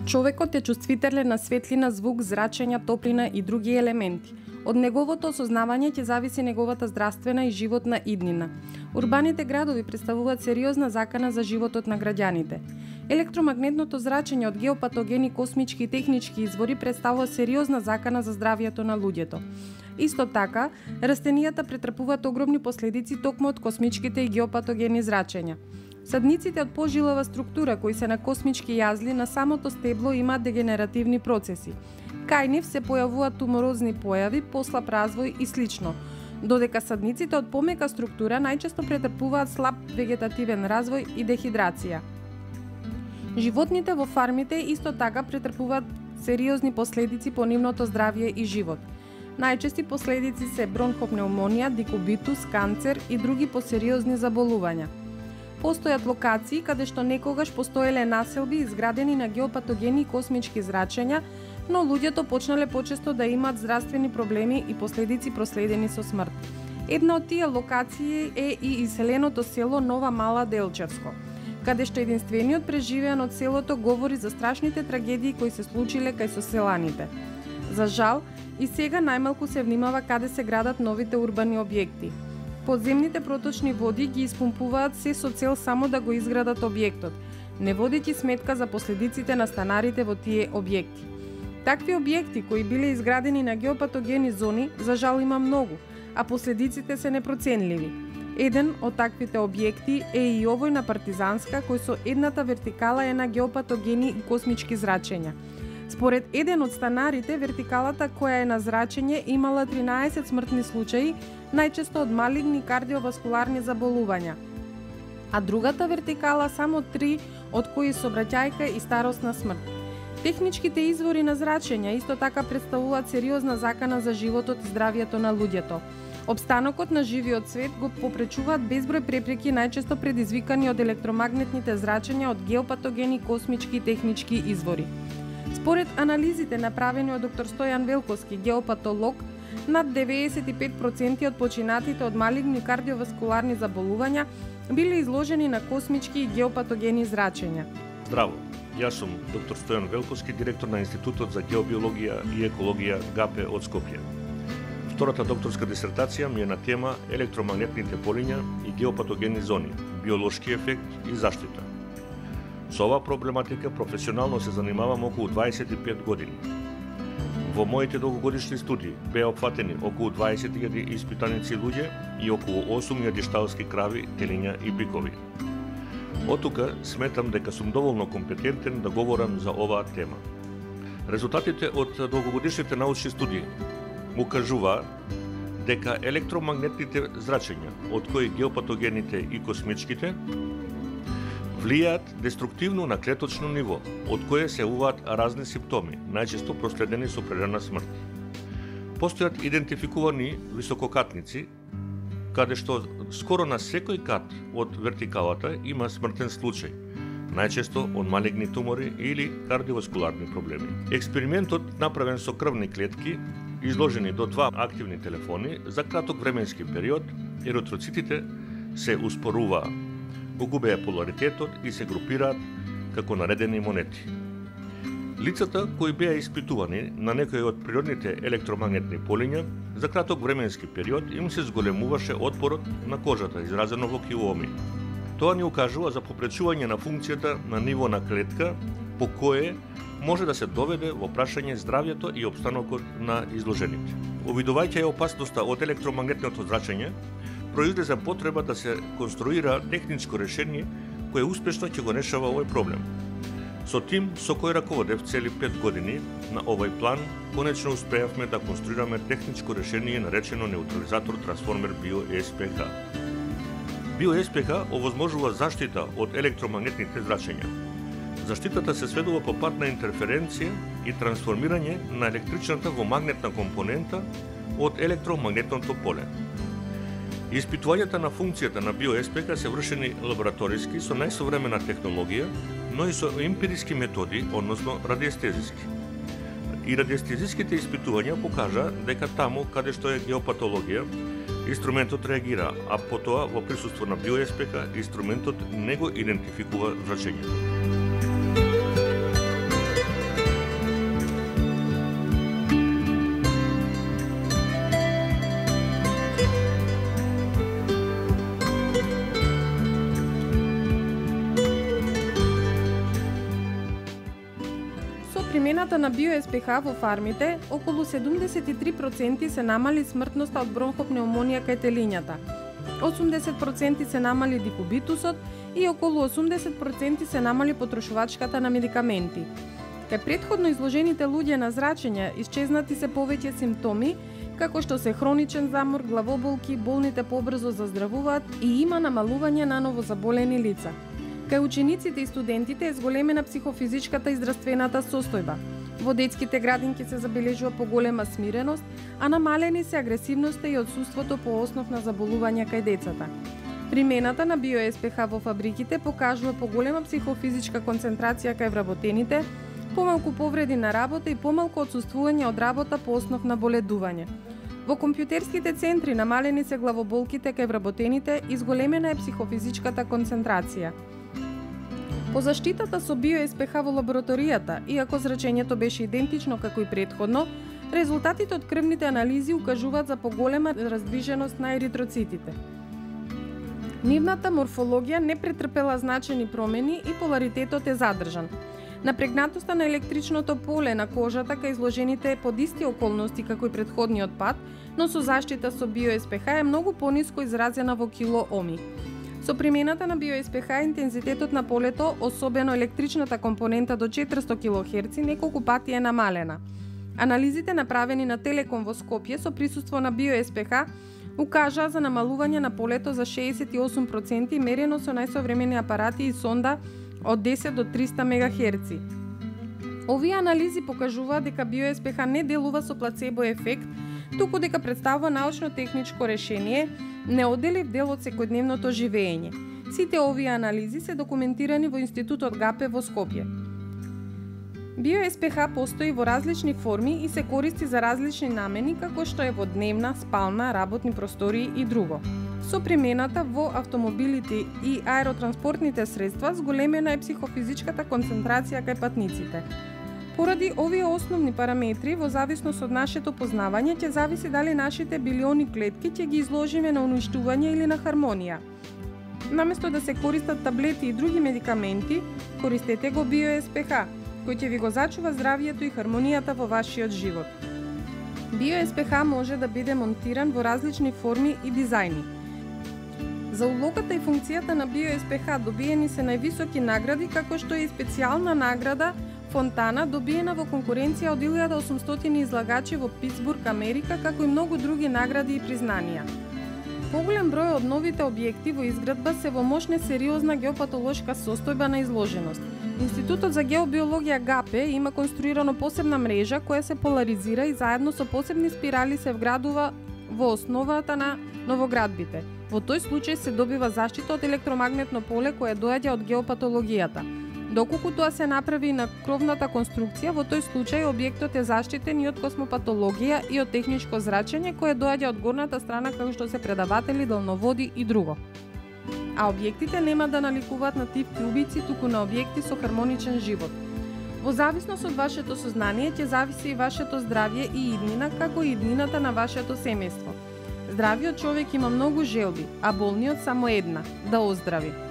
Човекот е чувствителен на светлина, звук, зрачења, топлина и други елементи. Од неговото осознавање ќе зависи неговата здравствена и животна иднина. Урбаните градови представуваат сериозна закана за животот на граѓаните. Електромагнетното зрачење од геопатогени, космички и технички извори представува сериозна закана за здравјето на луѓето. Исто така, растенијата претрпуваат огромни последици токму од космичките и геопатогени зрачења. Садниците од пожилава структура кои се на космички јазли на самото стебло имаат дегенеративни процеси. Кај нив се појавуваат туморозни појави, послаб развој и слично, додека садниците од помека структура најчесто претрпуваат слаб вегетативен развој и дехидрација. Животните во фармите исто така претрпуваат сериозни последици по нивното здравје и живот. Најчести последици се бронхопнеумонија, дикубитус, канцер и други посериозни заболувања. Постојат локации каде што некогаш постоеле населби изградени на геопатогени и космички зрачења, но луѓето почнале почесто да имаат здравствени проблеми и последици проследени со смрт. Една од тие локации е и иселеното село Нова Мала Делчевско, каде што единствениот преживеан од селото говори за страшните трагедии кои се случиле кај соселаните. За жал, и сега најмалку се внимава каде се градат новите урбани објекти. Подземните проточни води ги испумпуваат се со цел само да го изградат објектот, не водејќи сметка за последиците на станарите во тие објекти. Такви објекти кои биле изградени на геопатогени зони, за жал има многу, а последиците се непроценливи. Еден од таквите објекти е и овој на Партизанска, кој со едната вертикала е на геопатогени и космички зрачења. Според еден од станарите, вертикалата која е на зрачење имала 13 смртни случаи, најчесто од малигни кардиоваскуларни заболувања, а другата вертикала само 3, од кои сообраќајка и старосна смрт. Техничките извори на зрачења исто така представуваат сериозна закана за животот и здравјето на луѓето. Обстанокот на живиот свет го попречуваат безброј препреки, најчесто предизвикани од електромагнетните зрачења од геопатогени, космички и технички извори. Според анализите направени од доктор Стојан Велковски, геопатолог, над 95% од починатите од малигни кардиоваскуларни заболувања биле изложени на космички и геопатогени зрачења. Здраво, јас сум доктор Стојан Велковски, директор на Институтот за геобиологија и екологија ГАПЕ од Скопје. Втората докторска дисертација ми е на тема електромагнетните полиња и геопатогени зони, биолошки ефект и заштита. Со оваа проблематика професионално се занимавам околу 25 години. Во моите долгогодишни студии беа опфатени околу 20.000 испитаници луѓе и околу 8.000 шталски крави, телиња и бикови. Оттука сметам дека сум доволно компетентен да говорам за оваа тема. Резултатите од долгогодишните научни студии укажуваат дека електромагнетните зрачења, од кои геопатогените и космичките, влијаат деструктивно на клеточно ниво, од кое се јавуваат разни симптоми, најчесто проследени со прерана смрт. Постојат идентификувани висококатници, каде што скоро на секој кат од вертикалата има смртен случај, најчесто од малигни тумори или кардиоваскуларни проблеми. Експериментот направен со крвни клетки, изложени до 2 активни телефони, за краток временски период, еритроцитите се успоруваа, го губеа поларитетот и се групираат како наредени монети. Лицата кои беа испитувани на некои од природните електромагнетни полиња, за краток временски период им се зголемуваше отпорот на кожата, изразено во киломи. Тоа ни укажува за попречување на функцијата на ниво на клетка, по кое може да се доведе во прашање здравјето и обстанокот на изложените. Увидувајќи опасноста од електромагнетното зрачење, произлезе потреба да се конструира техничко решение кое успешно ќе го решава овој проблем. Со тим со кој раководев цели 5 години на овој план, конечно успеавме да конструираме техничко решение наречено неутрализатор трансформер BioSPH. BioSPH овозможува заштита од електромагнетните зрачења. Заштитата се сведува по пат на интерференција и трансформирање на електричната во магнетна компонента од електромагнетното поле. Испитувањата на функцијата на BioSPH се вршени лабораториски со најсовремена технологија, но и со емпириски методи, односно радиестезиски. И радиестезиските испитувања покажа дека таму каде што е геопатологија, инструментот реагира, а потоа во присуство на BioSPH инструментот не го идентификува зрачењето. примената на био-СПХ во фармите, околу 73% се намали смртноста од бронхопнеумонија кај телињата, 80% се намали дикубитусот и околу 80% се намали потрошувачката на медикаменти. Кај претходно изложените луѓе на зрачење исчезнати се повеќе симптоми, како што се хроничен замор, главоболки, болните побрзо заздравуваат и има намалување на новозаболени лица. Кај учениците и студентите е зголемена психофизичката и здравствената состојба. Во детските градинки се забележува поголема смиреност, а намалени се агресивноста и отсуството по основ на заболувања кај децата. Примената на био-СПХ во фабриките покажува поголема психофизичка концентрација кај вработените, помалку повреди на работа и помалку отсуствување од работа по основ на боледување. Во компјутерските центри намалени се главоболките кај вработените и зголемена е психофизичката концентрација. По заштитата со био-СПХ во лабораторијата, иако зрачењето беше идентично како и претходно, резултатите од крвните анализи укажуваат за поголема раздвиженост на еритроцитите. Нивната морфологија не претрпела значени промени и поларитетот е задржан. Напрегнатоста на електричното поле на кожата кај изложените е под исти околности како и претходниот пат, но со заштита со био-СПХ е многу пониско изразена во килооми. Со примената на био-СПХ интензитетот на полето, особено електричната компонента до 400 кГц, неколку пати е намалена. Анализите направени на Телеком во Скопје со присуство на био-СПХ укажаа за намалување на полето за 68% мерено со најсовремени апарати и сонда од 10 до 300 МГц. Овие анализи покажуваат дека био-СПХ не делува со плацебо ефект, туку дека представува научно-техничко решение, неоделив дел од секојдневното живење. Сите овие анализи се документирани во Институтот ГАПЕ во Скопје. Био-СПХ постои во различни форми и се користи за различни намени, како што е во дневна, спална, работни простории и друго. Со примената во автомобилите и аеротранспортните средства зголемена е психофизичката концентрација кај патниците. Поради овие основни параметри, во зависност од нашето познавање, ќе зависи дали нашите билиони клетки ќе ги изложиме на уништување или на хармонија. Наместо да се користат таблети и други медикаменти, користете го био-СПХ, кој ќе ви го зачува здравието и хармонијата во вашиот живот. Био-СПХ може да биде монтиран во различни форми и дизајни. За улогата и функцијата на био-СПХ добиени се највисоки награди, како што е и специјална награда Фонтана, добиена во конкуренција од 1800 излагачи во Питсбург, Америка, како и многу други награди и признанија. Поголем број од новите објекти во изградба се во мощна сериозна геопатолошка состојба на изложеност. Институтот за геобиологија ГАПЕ има конструирано посебна мрежа која се поларизира и заедно со посебни спирали се вградува во основата на новоградбите. Во тој случај се добива заштита од електромагнетно поле кое доаѓа од геопатологијата. Доколку тоа се направи на кровната конструкција, во тој случај објектот е заштитен и од космопатологија и од техничко зрачење кое доаѓа од горната страна како што се предаватели, далноводи и друго. А објектите нема да наликуваат на тип убици, туку на објекти со хармоничен живот. Во зависност од вашето сознание ќе зависи и вашето здравје и иднина, како и иднината на вашето семејство. Здравиот човек има многу желби, а болниот само една – да оздрави.